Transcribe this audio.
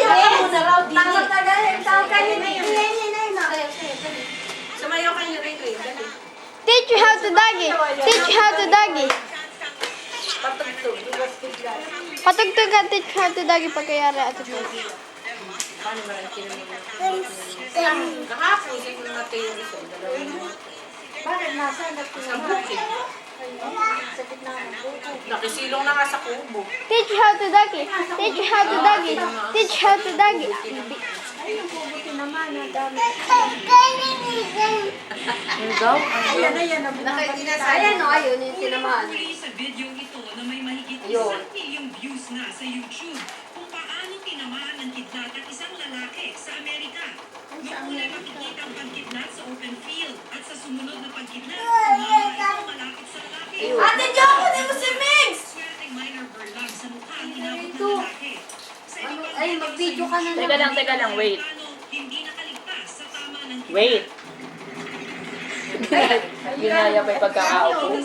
muna raw, Dini. Sumayaw kayo rin kayo. Dali. Teach you how to doggy. Teach you how to doggy. Patugtog. Patugtog ka, teach you how to doggy pagkayari at ito. Paano ba rin kinamit? Kahapon, sino natin yung isa? Dalawang Bakit nasa sa bukid. Nakisilong na nga sa kubo. Teach you how to doggy. Teach you how to doggy. Teach you how to doggy. Ay, yung pubuti naman, ang dami. Yung daw? Ayan, ang binabalita. Ayan o, ayun yung tinamaan. Sa video ito na may mahigit Ayun. 1 milyong views na sa YouTube kung paano tinamaan ng kidnap at isang lalaki sa Amerika. Noong una'y makikita ang pagkidnap sa open field at sa sumunod na pagkidnap, sumama ito malapit sa lalaki. Ate Jo, kunin mo si Mix! Swerteng minor burlag sa mukha ang inabot ng lalaki. Sa iba pang Ay, mag-video ka na Teka lang, wait. hindi nakaligtas sa tama ng kidnap. Wait. Ginaya pa yung pagkakaupo.